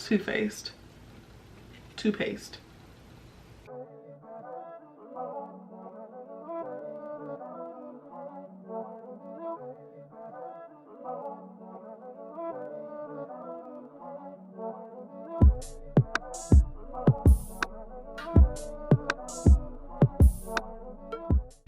Too-Faced. Toothpaste.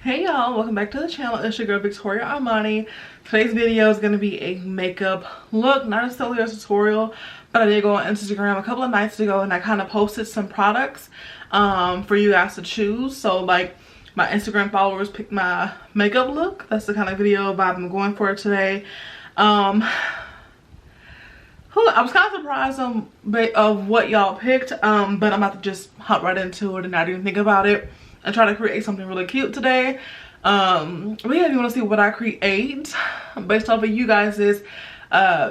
Hey y'all, welcome back to the channel. It's your girl Victoria Armani. Today's video is going to be a makeup look, not necessarily a tutorial, but I did go on Instagram a couple of nights ago and I kind of posted some products for you guys to choose. So like my Instagram followers picked my makeup look. That's the kind of video vibe I'm going for today. I was kind of surprised of what y'all picked, but I'm about to just hop right into it and not even think about it and try to create something really cute today. But yeah, if you want to see what I create based off of you guys'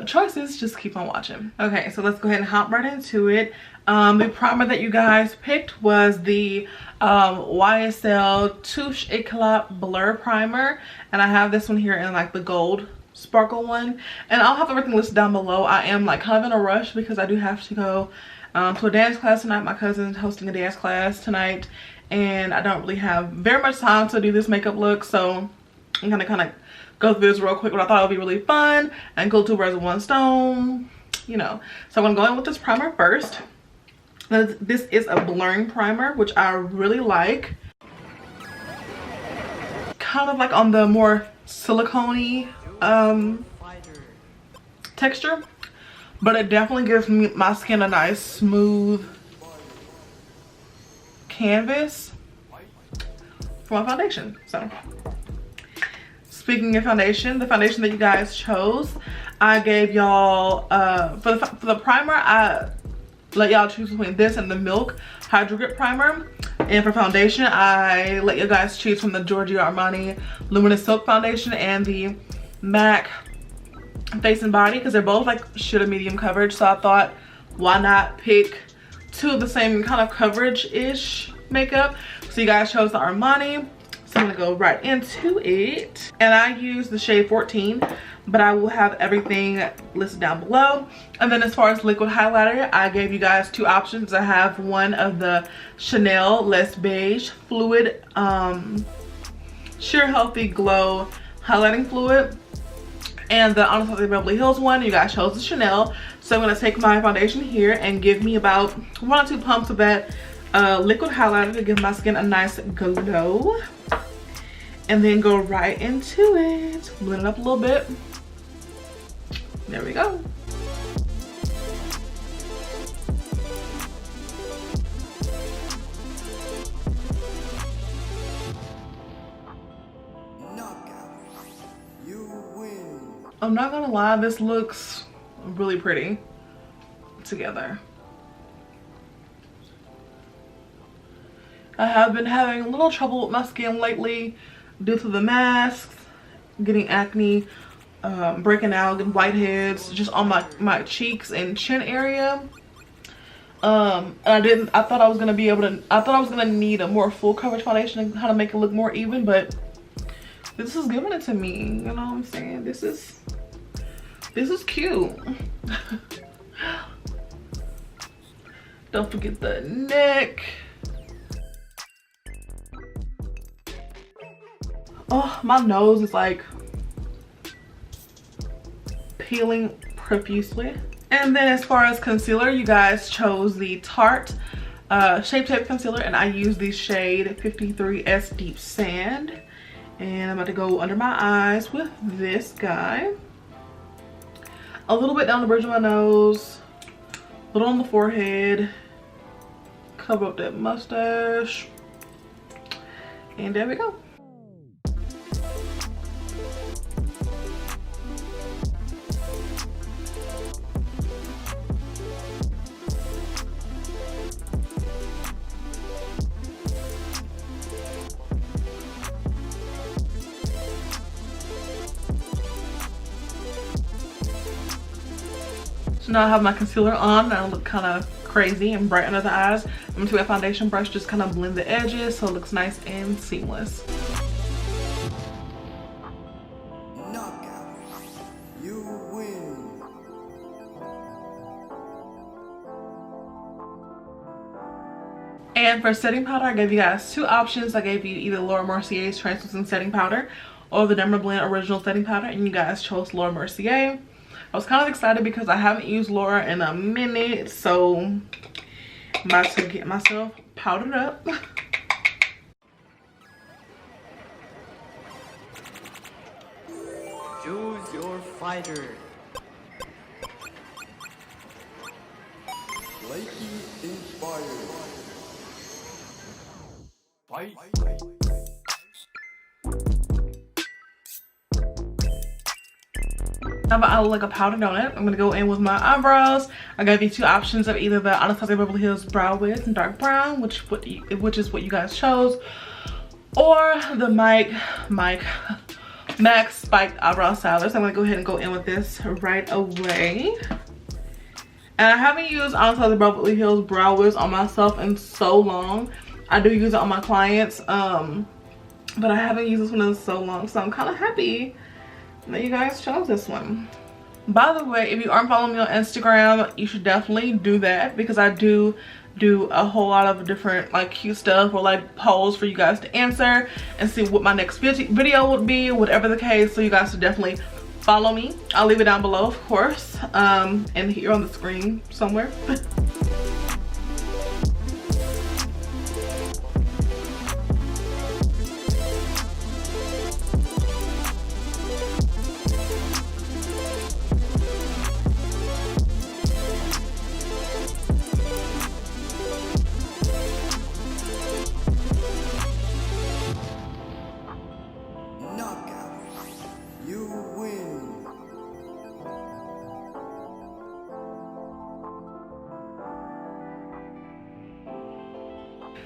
choices, just keep on watching. Okay, so let's go ahead and hop right into it. The primer that you guys picked was the YSL Touche Eclat Blur Primer, and I have this one here in like the gold sparkle one, and I'll have everything listed down below. I am like kind of in a rush because I do have to go to a dance class tonight. My cousin's hosting a dance class tonight, and I don't really have very much time to do this makeup look, so I'm gonna kind of go through this real quick. But I thought it would be really fun and kill two birds with one stone, you know. So I'm gonna go in with this primer first. This is a blurring primer, which I really like. Kind of like on the more silicone-y texture, but it definitely gives my skin a nice smooth canvas for my foundation. So speaking of foundation, the foundation that you guys chose, I gave y'all for the primer, I let y'all choose between this and the Milk Hydro Grip Primer. And for foundation, I let you guys choose from the Giorgio Armani Luminous Silk Foundation and the MAC Face and Body, because they're both like shoulda medium coverage. So I thought, why not pick two of the same kind of coverage-ish makeup? So you guys chose the Armani. So I'm gonna go right into it. And I use the shade 14, but I will have everything listed down below. And then as far as liquid highlighter, I gave you guys two options. I have one of the Chanel Les Beige Fluid Sheer Healthy Glow Highlighting Fluid, and the Anastasia Beverly Hills one. You guys chose the Chanel. So I'm gonna take my foundation here and give me about 1 or 2 pumps of that liquid highlighter to give my skin a nice glow. And then go right into it. Blend it up a little bit. There we go. I'm not gonna lie, this looks really pretty together. I have been having a little trouble with my skin lately due to the masks, getting acne, breaking out, getting whiteheads just on my cheeks and chin area. And I thought I was gonna need a more full coverage foundation and how to make it look more even, but this is giving it to me, you know what I'm saying? This is cute. Don't forget the neck. Oh, my nose is like peeling profusely. And then as far as concealer, you guys chose the Tarte Shape Tape Concealer, and I use the shade 53S Deep Sand. And I'm about to go under my eyes with this guy. A little bit down the bridge of my nose, a little on the forehead, cover up that mustache, and there we go. So now I have my concealer on and I look kind of crazy and bright under the eyes. I'm gonna take my foundation brush, just kind of blend the edges so it looks nice and seamless. And for setting powder, I gave you guys two options. I gave you either Laura Mercier's translucent setting powder or the Denver Blend original setting powder, and you guys chose Laura Mercier. I was kind of excited because I haven't used Laura in a minute, so I'm about to get myself powdered up. Choose your fighter. Lightning inspired. Fight. Now I look like a powder donut. I'm gonna go in with my eyebrows. I gave you two options of either the Anastasia Beverly Hills Brow Wiz in dark brown, which is what you guys chose, or the MAC Spiked Eyebrow Styler. So I'm gonna go ahead and go in with this right away. And I haven't used Anastasia Beverly Hills Brow Wiz on myself in so long. I do use it on my clients, but I haven't used this one in so long, so I'm kind of happy that you guys chose this one. By the way, if you aren't following me on Instagram, you should definitely do that, because I do a whole lot of different like cute stuff or like polls for you guys to answer and see what my next video would be, whatever the case. So you guys should definitely follow me. I'll leave it down below, of course, and here on the screen somewhere.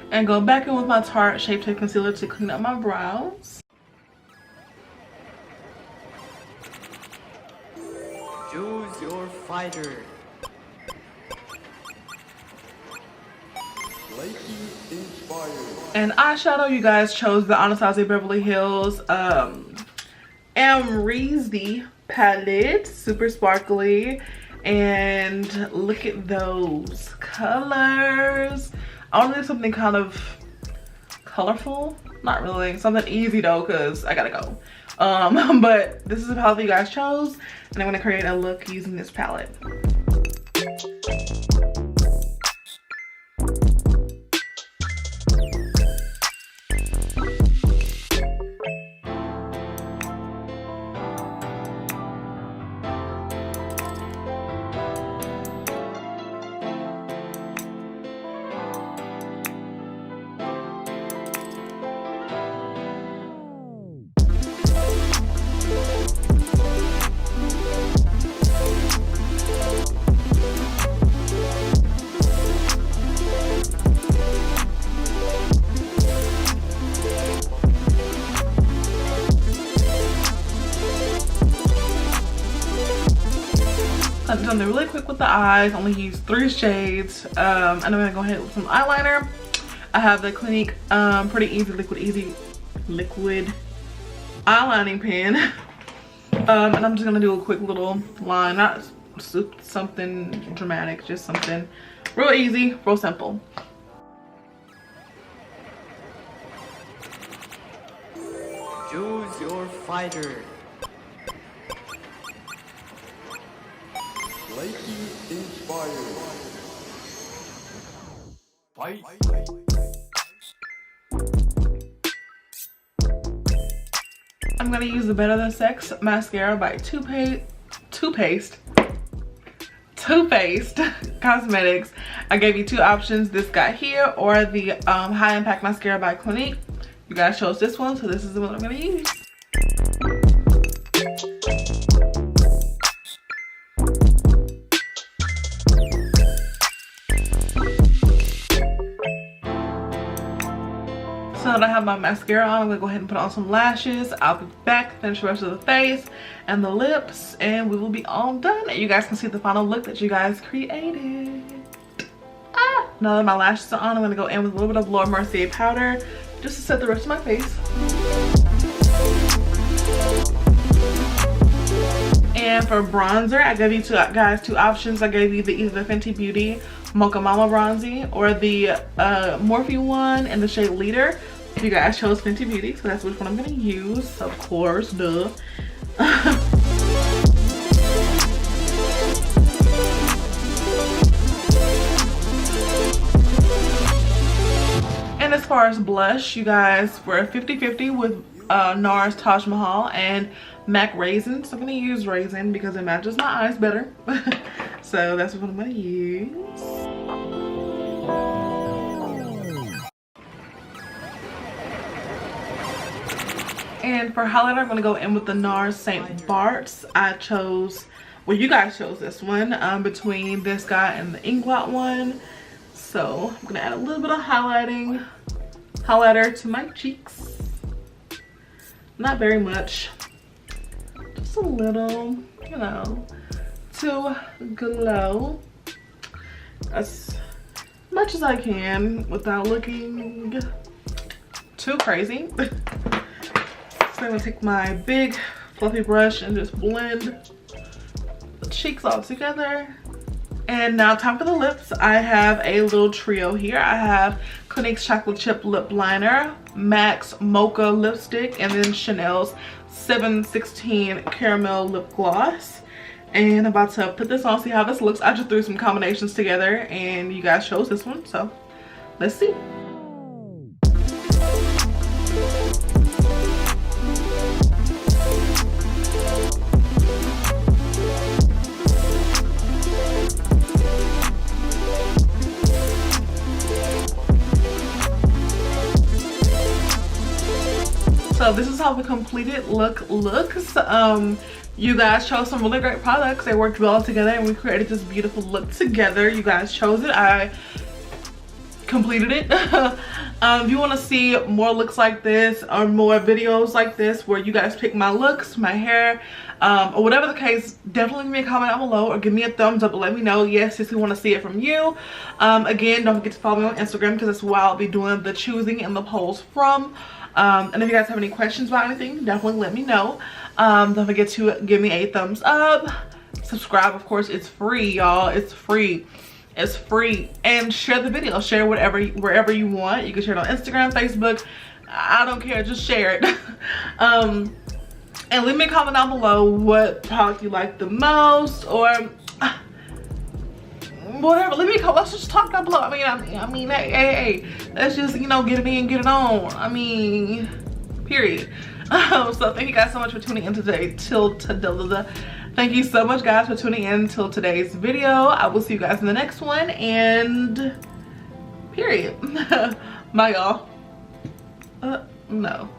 And go back in with my Tarte Shape Tape Concealer to clean up my brows. Choose your fighter. Lightning inspired. And eyeshadow, you guys chose the Anastasia Beverly Hills Amrezy palette, super sparkly, and look at those colors. I want to do something kind of colorful, not really, something easy though, because I gotta go. But this is the palette that you guys chose, and I'm going to create a look using this palette. I'm done really quick with the eyes. Only use 3 shades. And I'm gonna go ahead with some eyeliner. I have the Clinique Pretty Easy liquid eyelining pen. And I'm just gonna do a quick little line, not something dramatic, just something real easy, real simple. Choose your fighter. Lightning inspired. Fight. I'm gonna use the Better Than Sex mascara by Too Faced Cosmetics. I gave you 2 options, this guy here or the High Impact Mascara by Clinique. You guys chose this one, so this is the one I'm gonna use. So that I have my mascara on, I'm gonna go ahead and put on some lashes. I'll be back, finish the rest of the face and the lips, and we will be all done. And you guys can see the final look that you guys created. Now that my lashes are on, I'm gonna go in with a little bit of Laura Mercier powder just to set the rest of my face. And for bronzer, I gave you two options. I gave you either the Fenty Beauty Mocha Mama Bronzy or the Morphe one in the shade Leader. You guys chose Fenty Beauty, so that's which one I'm gonna use, of course, duh. And as far as blush, you guys, we're 50-50 with NARS Taj Mahal and MAC Raisin. So I'm gonna use Raisin because it matches my eyes better. So that's what I'm gonna use. And for highlighter, I'm gonna go in with the NARS St. Bart's. I chose, well, you guys chose this one between this guy and the Inglot one. So I'm gonna add a little bit of highlighter to my cheeks. Not very much, just a little, you know, to glow as much as I can without looking too crazy. So I'm gonna take my big fluffy brush and just blend the cheeks all together. And now time for the lips. I have a little trio here. I have Clinique's Chocolate Chip Lip Liner, MAC's Mocha Lipstick, and then Chanel's 716 Caramel Lip Gloss. And I'm about to put this on, see how this looks. I just threw some combinations together and you guys chose this one, so let's see. So this is how the completed look looks. You guys chose some really great products. They worked well together and we created this beautiful look together. You guys chose it. I completed it. If you want to see more looks like this or more videos like this where you guys pick my looks, my hair, or whatever the case, definitely leave me a comment down below or give me a thumbs up and let me know, yes, we want to see it from you. Again, don't forget to follow me on Instagram because that's where I'll be doing the choosing and the polls from. And if you guys have any questions about anything, definitely let me know. Don't forget to give me a thumbs up. Subscribe, of course, it's free, y'all. It's free. It's free. And share the video. Share wherever you want. You can share it on Instagram, Facebook. I don't care. Just share it. And leave me a comment down below what product you like the most or whatever. Leave me a comment. Let's just talk down below. I mean, hey, let's just, you know, get it in, get it on. I mean, period. So thank you guys so much for tuning in today. Thank you so much, guys, for tuning in till today's video. I will see you guys in the next one, and period. Bye, y'all. No.